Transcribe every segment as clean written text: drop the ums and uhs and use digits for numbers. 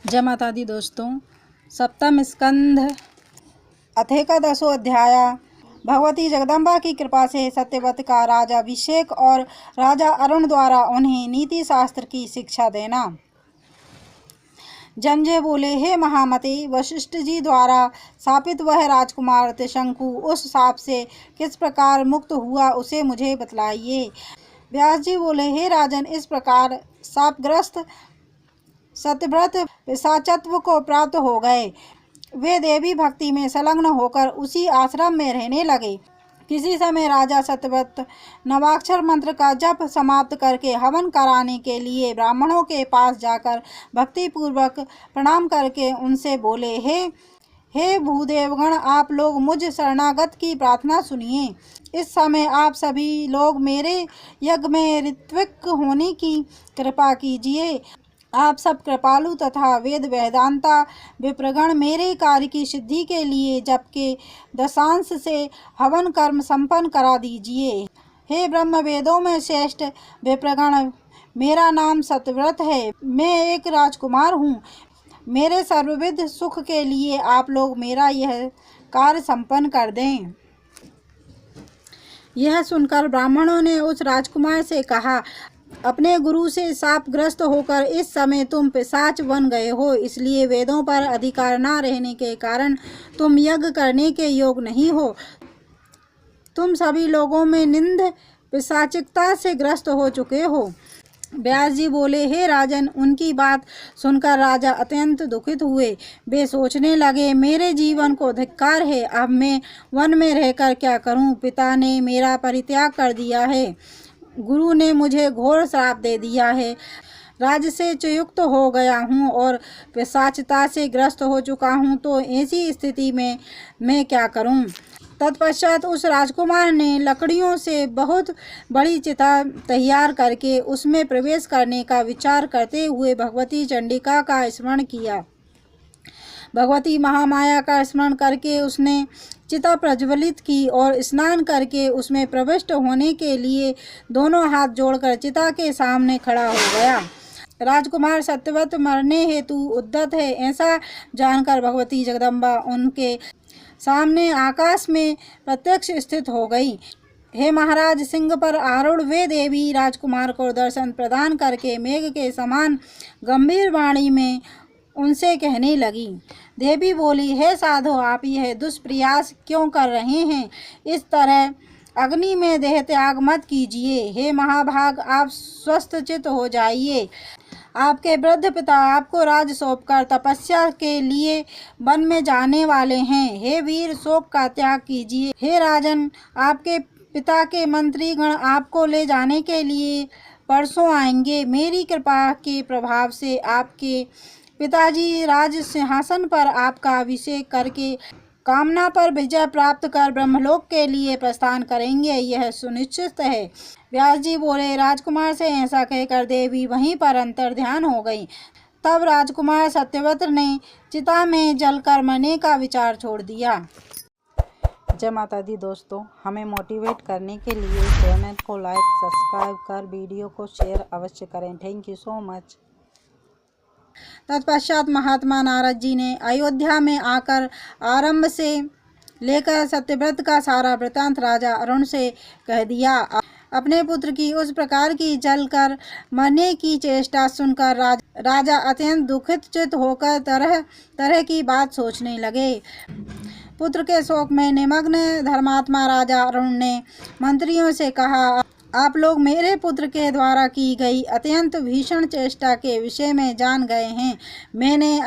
जय माता दी दोस्तों। सप्तम स्कंध अथेकादशो अध्याय। भगवती जगदम्बा की कृपा से सत्यव्रत का राजा अभिषेक और राजा अरुण द्वारा उन्हें नीति शास्त्र की शिक्षा देना। जमजे बोले, हे महामते, वशिष्ठ जी द्वारा शापित वह राजकुमार त्रिशंकु उस शाप से किस प्रकार मुक्त हुआ उसे मुझे बतलाइए। व्यास जी बोले, हे राजन, इस प्रकार शापग्रस्त सत्यव्रत पिशाचत्व को प्राप्त हो गए। वे देवी भक्ति में संलग्न होकर उसी आश्रम में रहने लगे। किसी समय राजा सत्यव्रत नवाक्षर मंत्र का जप समाप्त करके हवन कराने के लिए ब्राह्मणों के पास जाकर भक्ति पूर्वक प्रणाम करके उनसे बोले, हे भूदेवगण, आप लोग मुझ शरणागत की प्रार्थना सुनिए। इस समय आप सभी लोग मेरे यज्ञ में ऋत्विक होने की कृपा कीजिए। आप सब कृपालु तथा वेद वेदांता विप्रगण मेरे कार्य की सिद्धि के लिए जप के दशांश से हवन कर्म संपन्न करा दीजिए। हे ब्रह्म वेदों में श्रेष्ठ विप्रगण, मेरा नाम सत्यव्रत है। मैं एक राजकुमार हूँ। मेरे सर्वविध सुख के लिए आप लोग मेरा यह कार्य संपन्न कर दें। यह सुनकर ब्राह्मणों ने उस राजकुमार से कहा, अपने गुरु से शापग्रस्त होकर इस समय तुम पिशाच बन गए हो, इसलिए वेदों पर अधिकार न रहने के कारण तुम यज्ञ करने के योग नहीं हो। तुम सभी लोगों में निंद पिशाचिकता से ग्रस्त हो चुके हो। व्यास जी बोले, हे राजन, उनकी बात सुनकर राजा अत्यंत दुखित हुए। वे सोचने लगे, मेरे जीवन को धिक्कार है। अब मैं वन में रहकर क्या करूं? पिता ने मेरा परित्याग कर दिया है, गुरु ने मुझे घोर श्राप दे दिया है, राज से च्युत हो गया हूँ और पिशाचता से ग्रस्त हो चुका हूँ, तो ऐसी स्थिति में मैं क्या करूँ? तत्पश्चात उस राजकुमार ने लकड़ियों से बहुत बड़ी चिता तैयार करके उसमें प्रवेश करने का विचार करते हुए भगवती चंडिका का स्मरण किया। भगवती महामाया का स्मरण करके उसने चिता प्रज्वलित की और स्नान करके उसमें प्रविष्ट होने के लिए दोनों हाथ जोड़कर चिता के सामने खड़ा हो गया। राजकुमार सत्यव्रत मरने हेतु उद्यत है, ऐसा जानकर भगवती जगदम्बा उनके सामने आकाश में प्रत्यक्ष स्थित हो गई। हे महाराज, सिंह पर आरूढ़ वे देवी राजकुमार को दर्शन प्रदान करके मेघ के समान गंभीर वाणी में उनसे कहने लगी। देवी बोली, हे साधो, आप यह दुष्प्रयास क्यों कर रहे हैं? इस तरह अग्नि में देह त्याग मत कीजिए। हे महाभाग, आप स्वस्थचित हो जाइए। आपके वृद्ध पिता आपको राज सौंपकर तपस्या के लिए वन में जाने वाले हैं। हे वीर, शोक का त्याग कीजिए। हे राजन, आपके पिता के मंत्रीगण आपको ले जाने के लिए परसों आएंगे। मेरी कृपा के प्रभाव से आपके पिताजी राज सिंहासन पर आपका अभिषेक करके कामना पर विजय प्राप्त कर ब्रह्मलोक के लिए प्रस्थान करेंगे, यह सुनिश्चित है। व्यास जी बोले, राजकुमार से ऐसा कहकर देवी वहीं पर अंतर ध्यान हो गई। तब राजकुमार सत्यव्रत ने चिता में जलकर मरने का विचार छोड़ दिया। जय माता दी दोस्तों, हमें मोटिवेट करने के लिए चैनल को लाइक सब्सक्राइब कर वीडियो को शेयर अवश्य करें। Thank you so much. तत्पश्चात महात्मा नारद जी ने अयोध्या में आकर आरंभ से लेकर सत्यव्रत का सारा वृतांत राजा अरुण से कह दिया। अपने पुत्र की उस प्रकार की जलकर मरने की चेष्टा सुनकर राजा अत्यंत दुखित चित होकर तरह तरह की बात सोचने लगे। पुत्र के शोक में निमग्न धर्मात्मा राजा अरुण ने मंत्रियों से कहा, आप लोग मेरे पुत्र के द्वारा की गई अत्यंत भीषण चेष्टा के विषय में जान गए हैं। मैंने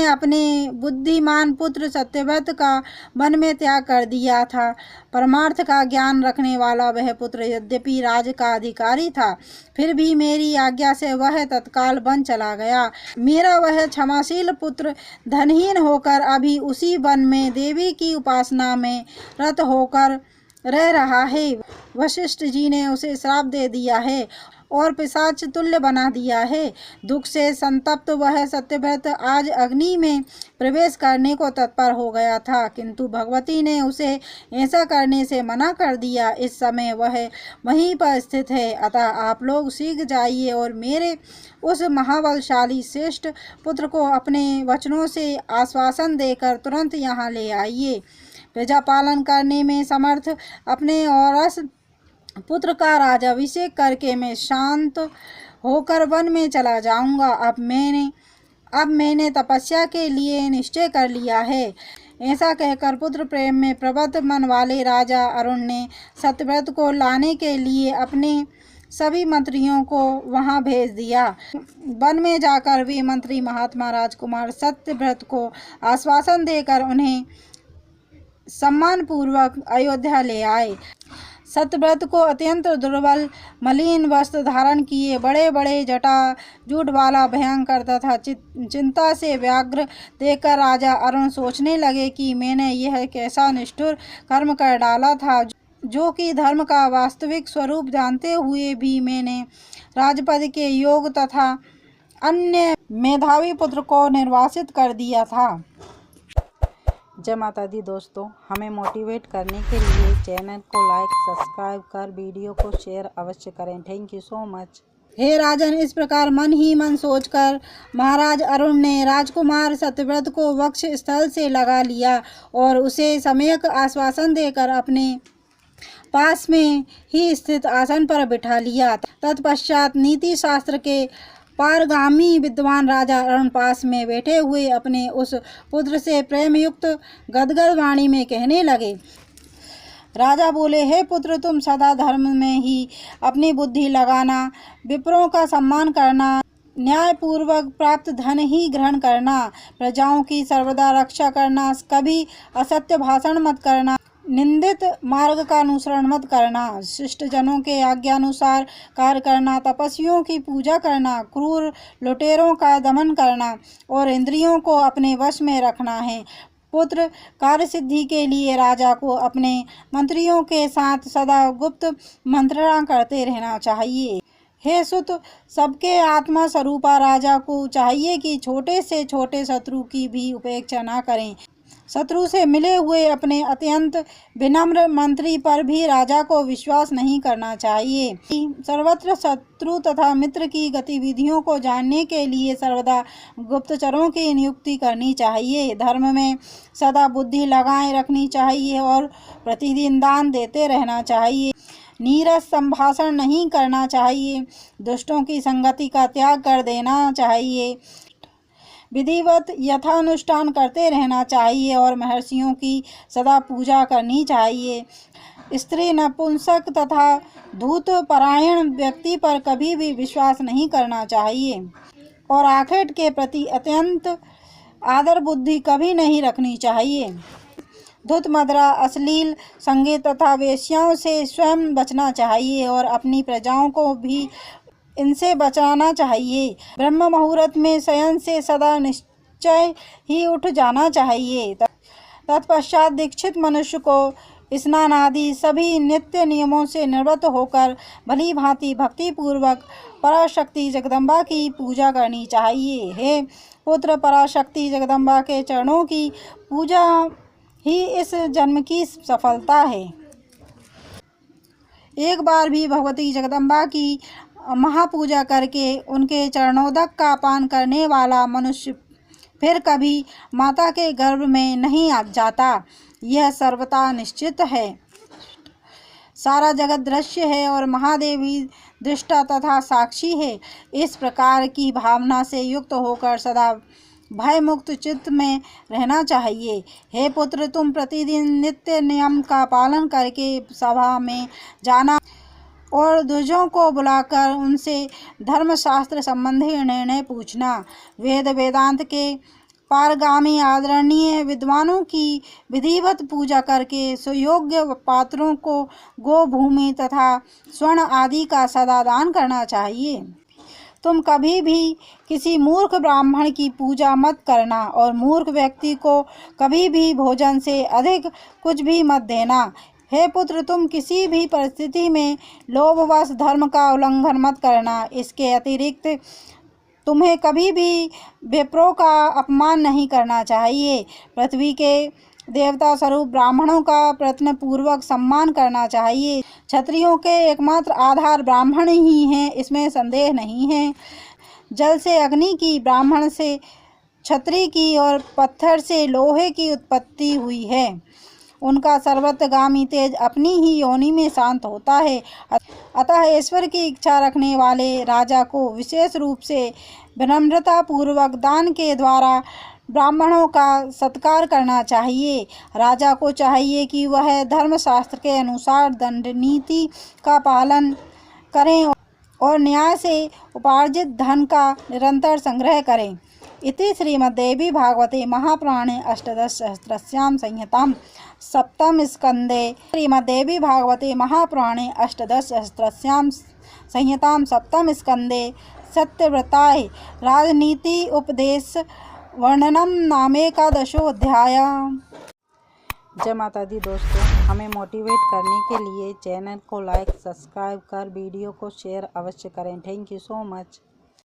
अपने बुद्धिमान पुत्र सत्यव्रत का वन में त्याग कर दिया था। परमार्थ का ज्ञान रखने वाला वह पुत्र यद्यपि राज का अधिकारी था, फिर भी मेरी आज्ञा से वह तत्काल वन चला गया। मेरा वह क्षमाशील पुत्र धनहीन होकर अभी उसी वन में देवी की उपासना में रत होकर रह रहा है। वशिष्ठ जी ने उसे श्राप दे दिया है और पिशाच तुल्य बना दिया है। दुख से संतप्त वह सत्यव्रत आज अग्नि में प्रवेश करने को तत्पर हो गया था, किंतु भगवती ने उसे ऐसा करने से मना कर दिया। इस समय वह वहीं पर स्थित है, अतः आप लोग शीघ्र जाइए और मेरे उस महाबलशाली श्रेष्ठ पुत्र को अपने वचनों से आश्वासन देकर तुरंत यहाँ ले आइए। प्रजा पालन करने में समर्थ अपने औरस पुत्र का राजाभिषेक करके मैं शांत होकर वन में चला जाऊंगा। अब मैंने तपस्या के लिए निश्चय कर लिया है। ऐसा कहकर पुत्र प्रेम में प्रबद्ध मन वाले राजा अरुण ने सत्यव्रत को लाने के लिए अपने सभी मंत्रियों को वहां भेज दिया। वन में जाकर वे मंत्री महात्मा राजकुमार सत्यव्रत को आश्वासन देकर उन्हें सम्मान पूर्वक अयोध्या ले आए। सत्यव्रत को अत्यंत दुर्बल मलिन वस्त्र धारण किए, बड़े बड़े जटाजूट वाला भयंकर तथा चिंता से व्याग्र देखकर राजा अरुण सोचने लगे कि मैंने यह कैसा निष्ठुर कर्म कर डाला था, जो कि धर्म का वास्तविक स्वरूप जानते हुए भी मैंने राजपद के योग तथा अन्य मेधावी पुत्र को निर्वासित कर दिया था। जय माता दी दोस्तों, हमें मोटिवेट करने के लिए चैनल को लाइक सब्सक्राइब कर वीडियो को शेयर अवश्य करें। Thank you so much. हे राजन, इस प्रकार मन ही मन सोचकर महाराज अरुण ने राजकुमार सत्यव्रत को वक्ष स्थल से लगा लिया और उसे सम्यक आश्वासन देकर अपने पास में ही स्थित आसन पर बिठा लिया। तत्पश्चात नीति शास्त्र के पारगामी विद्वान राजा अरुण पास में बैठे हुए अपने उस पुत्र से प्रेम युक्त गदगद वाणी में कहने लगे। राजा बोले, हे पुत्र, तुम सदा धर्म में ही अपनी बुद्धि लगाना, विप्रों का सम्मान करना, न्यायपूर्वक प्राप्त धन ही ग्रहण करना, प्रजाओं की सर्वदा रक्षा करना, कभी असत्य भाषण मत करना, निंदित मार्ग का अनुसरण मत करना, शिष्ट जनों के आज्ञानुसार कार्य करना, तपस्वियों की पूजा करना, क्रूर लुटेरों का दमन करना और इंद्रियों को अपने वश में रखना है। पुत्र, कार्य सिद्धि के लिए राजा को अपने मंत्रियों के साथ सदा गुप्त मंत्रणा करते रहना चाहिए। हे सुत, सबके आत्मा स्वरूपा राजा को चाहिए कि छोटे से छोटे शत्रु की भी उपेक्षा न करें। शत्रु से मिले हुए अपने अत्यंत विनम्र मंत्री पर भी राजा को विश्वास नहीं करना चाहिए। सर्वत्र शत्रु तथा मित्र की गतिविधियों को जानने के लिए सर्वदा गुप्तचरों की नियुक्ति करनी चाहिए। धर्म में सदा बुद्धि लगाए रखनी चाहिए और प्रतिदिन दान देते रहना चाहिए। नीरस संभाषण नहीं करना चाहिए। दुष्टों की संगति का त्याग कर देना चाहिए। विधिवत यथानुष्ठान करते रहना चाहिए और महर्षियों की सदा पूजा करनी चाहिए। स्त्री, नपुंसक तथा धूत परायण व्यक्ति पर कभी भी विश्वास नहीं करना चाहिए और आखेट के प्रति अत्यंत आदर बुद्धि कभी नहीं रखनी चाहिए। धूत, मदरा, अश्लील संगीत तथा वेश्याओं से स्वयं बचना चाहिए और अपनी प्रजाओं को भी इनसे बचाना चाहिए। ब्रह्म मुहूर्त में शयन से सदा निश्चय ही उठ जाना चाहिए। तत्पश्चात दीक्षित मनुष्य को स्नान आदि सभी नित्य नियमों से निवृत्त होकर भली भांति भक्ति पूर्वक पराशक्ति जगदम्बा की पूजा करनी चाहिए। हे पुत्र, पराशक्ति जगदम्बा के चरणों की पूजा ही इस जन्म की सफलता है। एक बार भी भगवती जगदम्बा की महापूजा करके उनके चरणोदक का पान करने वाला मनुष्य फिर कभी माता के गर्भ में नहीं आ जाता, यह सर्वथा निश्चित है। सारा जगत दृश्य है और महादेवी दृष्टा तथा साक्षी है। इस प्रकार की भावना से युक्त होकर सदा भय मुक्त चित्त में रहना चाहिए। हे पुत्र, तुम प्रतिदिन नित्य नियम का पालन करके सभा में जाना और द्विजों को बुलाकर उनसे धर्मशास्त्र संबंधी निर्णय पूछना। वेद वेदांत के पारगामी आदरणीय विद्वानों की विधिवत पूजा करके सुयोग्य पात्रों को गो, भूमि तथा स्वर्ण आदि का सदा दान करना चाहिए। तुम कभी भी किसी मूर्ख ब्राह्मण की पूजा मत करना और मूर्ख व्यक्ति को कभी भी भोजन से अधिक कुछ भी मत देना। हे पुत्र, तुम किसी भी परिस्थिति में लोभवश धर्म का उल्लंघन मत करना। इसके अतिरिक्त तुम्हें कभी भी विप्रों का अपमान नहीं करना चाहिए। पृथ्वी के देवता स्वरूप ब्राह्मणों का प्रयत्नपूर्वक सम्मान करना चाहिए। क्षत्रियों के एकमात्र आधार ब्राह्मण ही हैं, इसमें संदेह नहीं है। जल से अग्नि की, ब्राह्मण से क्षत्रिय की और पत्थर से लोहे की उत्पत्ति हुई है। उनका सर्वत्रगामी तेज अपनी ही योनि में शांत होता है। अतः ईश्वर की इच्छा रखने वाले राजा को विशेष रूप से विनम्रता पूर्वक दान के द्वारा ब्राह्मणों का सत्कार करना चाहिए। राजा को चाहिए कि वह धर्मशास्त्र के अनुसार दंड नीति का पालन करें और न्याय से उपार्जित धन का निरंतर संग्रह करें। इति श्रीमद्देवी भागवते महापुराणे अष्टादशसहस्रस्यां संहितां सप्तम स्कंदे श्रीमद्देवी भागवते महापुराणे अष्टादशसहस्रस्यां संहितां सप्तम स्कंदे सत्यव्रताय राजनीति उपदेश वर्णनम नामेकादशोऽध्याय। जय माता दी दोस्तों, हमें मोटिवेट करने के लिए चैनल को लाइक सब्सक्राइब कर वीडियो को शेयर अवश्य करें। Thank you so much.